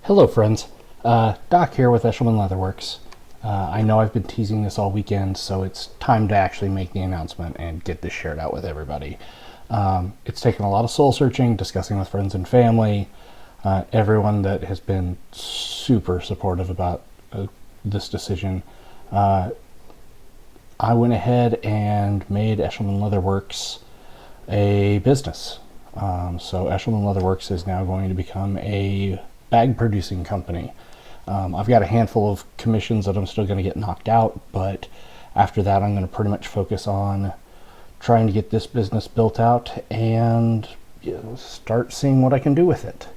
Hello friends, Doc here with Eshelman Leatherworks. I know I've been teasing this all weekend, so it's time to actually make the announcement and get this shared out with everybody. It's taken a lot of soul searching, discussing with friends and family, everyone that has been super supportive about this decision. I went ahead and made Eshelman Leatherworks a business. So Eshelman Leatherworks is now going to become a bag producing company. I've got a handful of commissions that I'm still going to get knocked out, but after that I'm going to pretty much focus on trying to get this business built out and start seeing what I can do with it.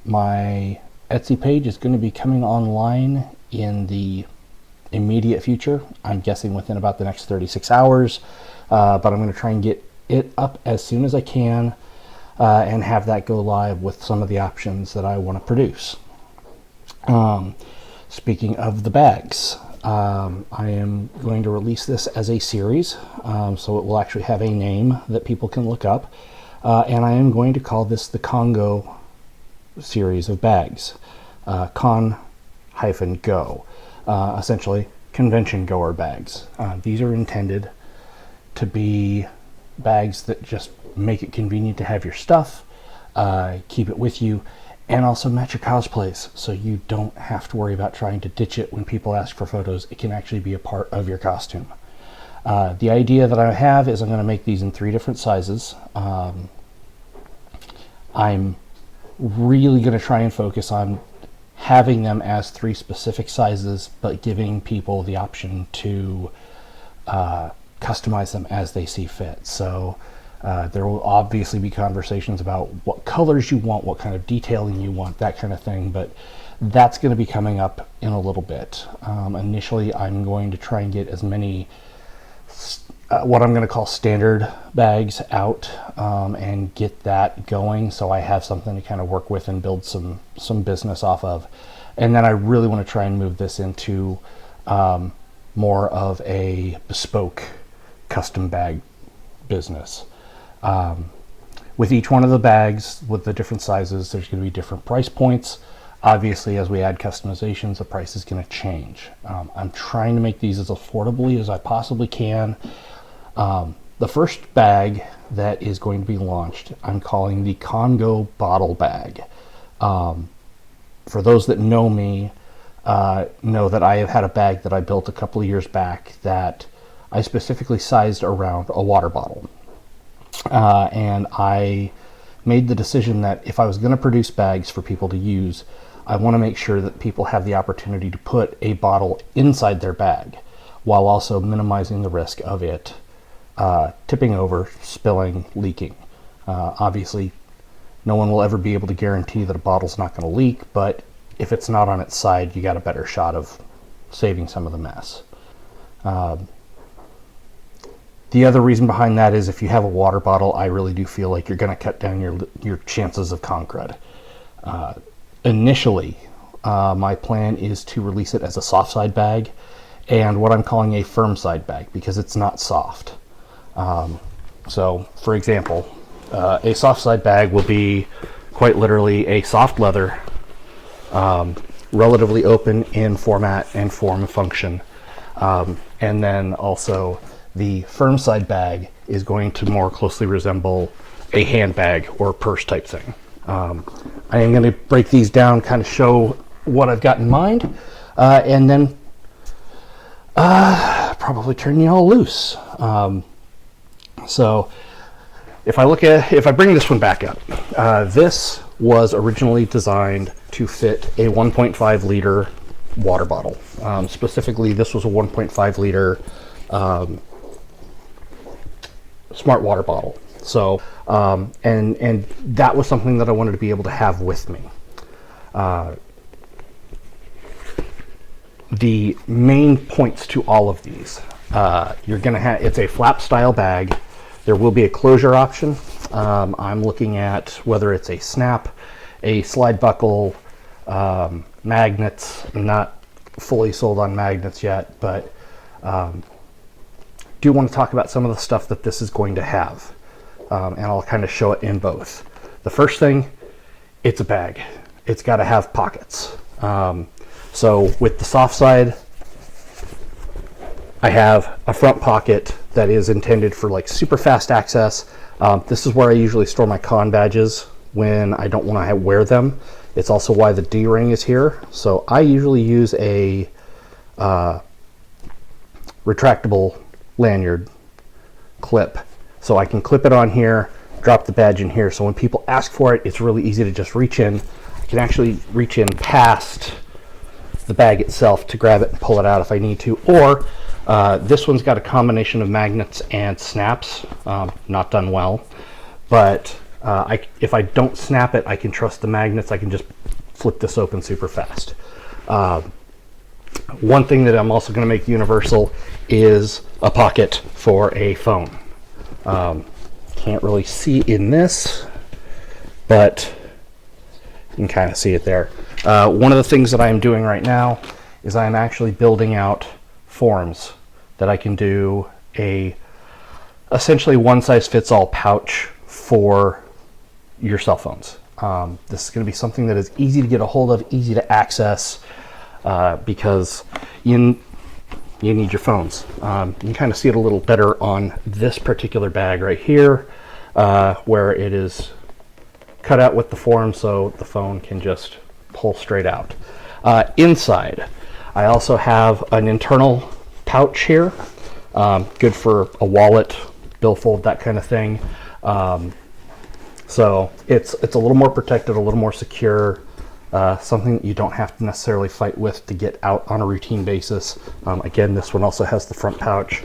My Etsy page is going to be coming online in the immediate future. I'm guessing within about the next 36 hours, but I'm going to try and get it up as soon as I can and have that go live with some of the options that I want to produce. Speaking of the bags, I am going to release this as a series, so it will actually have a name that people can look up, and I am going to call this the Congo series of bags, con-go, essentially convention goer bags. These are intended to be bags that just make it convenient to have your stuff, keep it with you, and also match your cosplays, so you don't have to worry about trying to ditch it when people ask for photos. It can actually be a part of your costume. The idea that I have is I'm going to make these in 3 different sizes. I'm really going to try and focus on having them as 3 specific sizes, but giving people the option to customize them as they see fit. So there will obviously be conversations about what colors you want, what kind of detailing you want, that kind of thing, but that's going to be coming up in a little bit. Initially, I'm going to try and get as many what I'm going to call standard bags out and get that going, so I have something to kind of work with and build some business off of. And then I really want to try and move this into more of a bespoke custom bag business. With each one of the bags, with the different sizes, there's going to be different price points. Obviously, as we add customizations, the price is going to change. I'm trying to make these as affordably as I possibly can. The first bag that is going to be launched, I'm calling the Congo bottle bag. For those that know me, know that I have had a bag that I built a couple of years back that I specifically sized around a water bottle. And I made the decision that if I was going to produce bags for people to use, I want to make sure that people have the opportunity to put a bottle inside their bag while also minimizing the risk of it tipping over, spilling, leaking. Obviously, no one will ever be able to guarantee that a bottle's not going to leak, but if it's not on its side, you got a better shot of saving some of the mess. The other reason behind that is if you have a water bottle, I really do feel like you're going to cut down your chances of conch crud. Initially, my plan is to release it as a soft side bag and what I'm calling a firm side bag because it's not soft. So, for example, a soft side bag will be quite literally a soft leather, relatively open in format and form and function, and then also the firm side bag is going to more closely resemble a handbag or purse type thing. I am going to break these down, kind of show what I've got in mind, and then probably turn you all loose. So if I bring this one back up, this was originally designed to fit a 1.5 liter water bottle. Specifically, this was a 1.5 liter smart water bottle. So, and that was something that I wanted to be able to have with me. The main points to all of these, you're going to have, it's a flap style bag. There will be a closure option. I'm looking at whether it's a snap, a slide buckle, magnets. I'm not fully sold on magnets yet, but do want to talk about some of the stuff that this is going to have, and I'll kind of show it in both. The first thing, it's a bag. it's got to have pockets. So with the soft side, I have a front pocket that is intended for like super fast access. This is where I usually store my con badges when I don't want to wear them. It's also why the D-ring is here. So I usually use a retractable lanyard clip. So I can clip it on here, drop the badge in here. So when people ask for it, it's really easy to just reach in. I can actually reach in past the bag itself to grab it and pull it out if I need to. Or this one's got a combination of magnets and snaps, not done well. But if I don't snap it, I can trust the magnets. I can just flip this open super fast. One thing that I'm also going to make universal is a pocket for a phone. Can't really see in this, but you can kind of see it there. One of the things that I'm doing right now is I'm actually building out forms that I can do essentially one-size-fits-all pouch for your cell phones. This is going to be something that is easy to get a hold of, easy to access, because you need your phones. You can kind of see it a little better on this particular bag right here, where it is cut out with the form so the phone can just pull straight out. Inside, I also have an internal pouch here, good for a wallet, billfold, that kind of thing. So it's a little more protected, a little more secure, something that you don't have to necessarily fight with to get out on a routine basis. Again, this one also has the front pouch.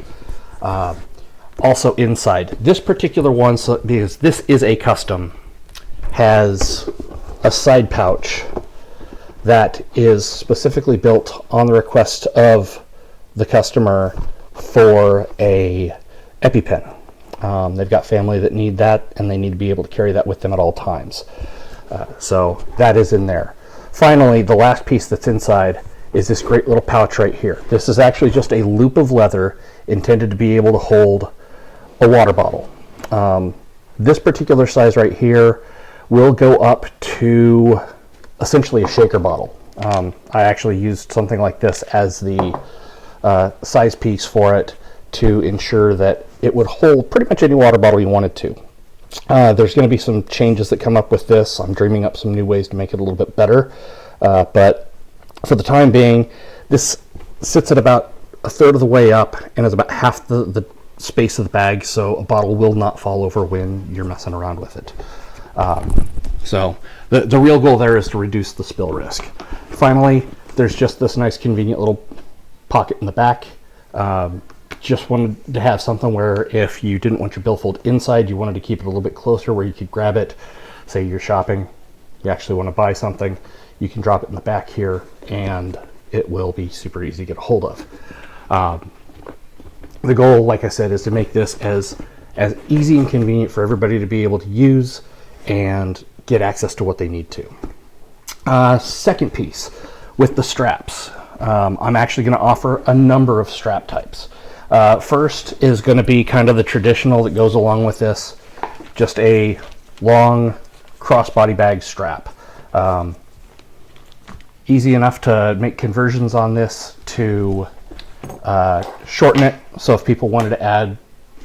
Also inside, this particular one, so because this is a custom, has a side pouch that is specifically built on the request of the customer for a EpiPen. They've got family that need that, and they need to be able to carry that with them at all times. So that is in there. Finally, the last piece that's inside is this great little pouch right here. This is actually just a loop of leather intended to be able to hold a water bottle. This particular size right here will go up to essentially a shaker bottle. I actually used something like this as the size piece for it to ensure that it would hold pretty much any water bottle you wanted to. There's going to be some changes that come up with this. I'm dreaming up some new ways to make it a little bit better. But for the time being, this sits at about a third of the way up and is about half the space of the bag, so a bottle will not fall over when you're messing around with it. So the real goal there is to reduce the spill risk. Finally, there's just this nice convenient little pocket in the back. Just wanted to have something where if you didn't want your billfold inside, you wanted to keep it a little bit closer where you could grab it. Say you're shopping, you actually want to buy something, you can drop it in the back here and it will be super easy to get a hold of. The goal, like I said, is to make this as easy and convenient for everybody to be able to use and get access to what they need to. Second piece, with the straps. I'm actually going to offer a number of strap types. First is going to be kind of the traditional that goes along with this, just a long crossbody bag strap. Easy enough to make conversions on this to shorten it. So if people wanted to add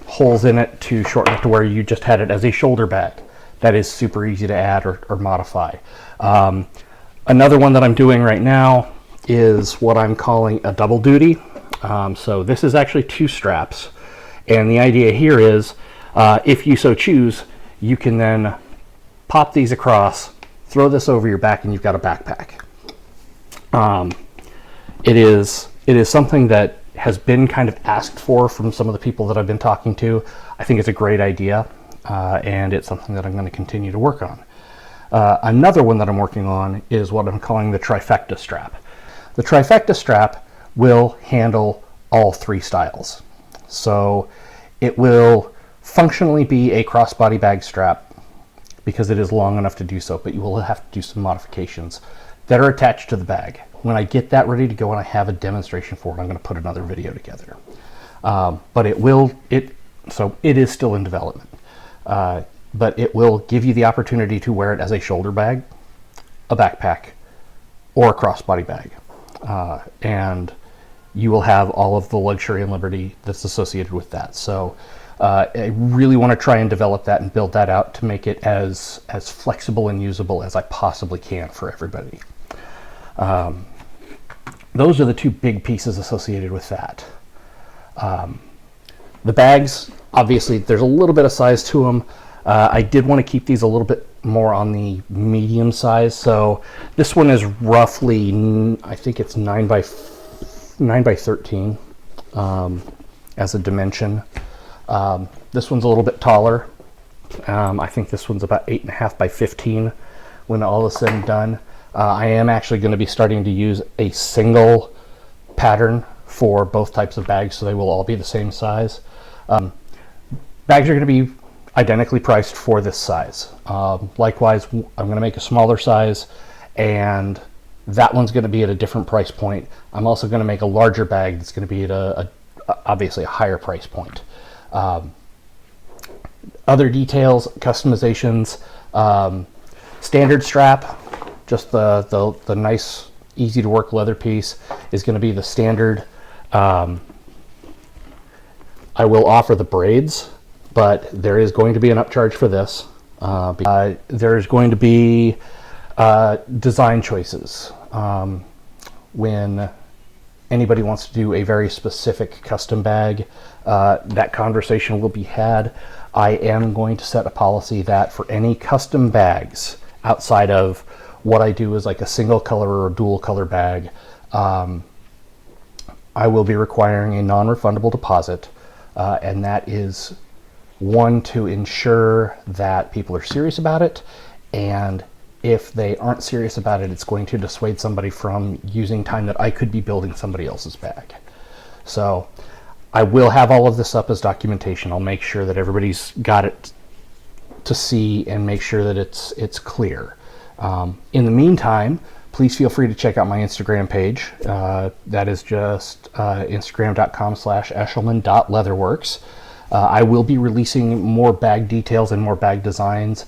holes in it to shorten it to where you just had it as a shoulder bag, that is super easy to add or modify. Another one that I'm doing right now is what I'm calling a double duty. So this is actually two straps, and the idea here is if you so choose, you can then pop these across, throw this over your back, and you've got a backpack. It is something that has been kind of asked for from some of the people that I've been talking to. I think it's a great idea, and it's something that I'm going to continue to work on. Another one that I'm working on is what I'm calling the trifecta strap. The trifecta strap will handle all three styles. So it will functionally be a crossbody bag strap because it is long enough to do so, but you will have to do some modifications that are attached to the bag. When I get that ready to go and I have a demonstration for it, I'm going to put another video together. But it is still in development. But it will give you the opportunity to wear it as a shoulder bag, a backpack or a crossbody bag. And you will have all of the luxury and liberty that's associated with that. So I really want to try and develop that and build that out to make it as flexible and usable as I possibly can for everybody. Those are the two big pieces associated with that. The bags, obviously, there's a little bit of size to them. I did want to keep these a little bit more on the medium size. So this one is roughly, I think it's 9 by 13 as a dimension. This one's a little bit taller. I think this one's about 8.5 by 15 when all is said and done. I am actually going to be starting to use a single pattern for both types of bags, so they will all be the same size. Bags are going to be identically priced for this size. Likewise, I'm going to make a smaller size, and that one's going to be at a different price point. I'm also going to make a larger bag that's going to be at obviously a higher price point. Other details, customizations, standard strap, just the nice, easy to work leather piece is going to be the standard. I will offer the braids, but there is going to be an upcharge for this. There's going to be design choices. When anybody wants to do a very specific custom bag, that conversation will be had. I am going to set a policy that for any custom bags outside of what I do is like a single color or a dual color bag, I will be requiring a non-refundable deposit, and that is one, to ensure that people are serious about it, and if they aren't serious about it, it's going to dissuade somebody from using time that I could be building somebody else's bag. So I will have all of this up as documentation. I'll make sure that everybody's got it to see and make sure that it's clear. In the meantime, please feel free to check out my Instagram page. That is just instagram.com/eshelman.leatherworks. I will be releasing more bag details and more bag designs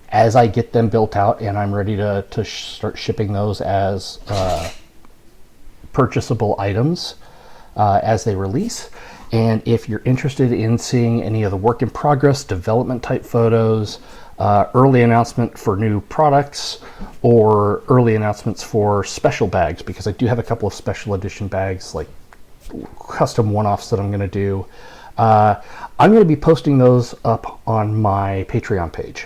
as I get them built out, and I'm ready to start shipping those as purchasable items as they release. And if you're interested in seeing any of the work in progress, development type photos, early announcement for new products, or early announcements for special bags, because I do have a couple of special edition bags, like custom one-offs that I'm going to do. I'm going to be posting those up on my Patreon page.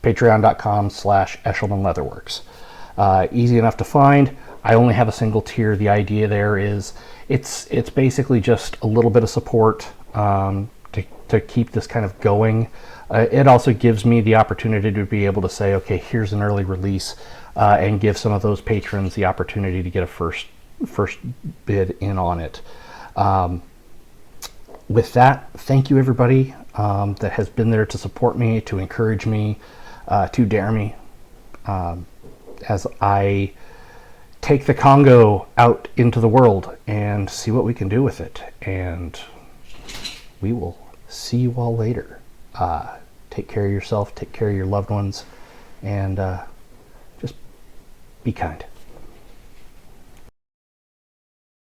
Patreon.com/eshelmanleatherworks. Easy enough to find. I only have a single tier. The idea there is it's basically just a little bit of support to keep this kind of going. It also gives me the opportunity to be able to say, okay, here's an early release, and give some of those patrons the opportunity to get a first bid in on it. With that, thank you everybody that has been there to support me, to encourage me, to dare me as I take the Congo out into the world and see what we can do with it. And we will see you all later. Take care of yourself, take care of your loved ones, and just be kind.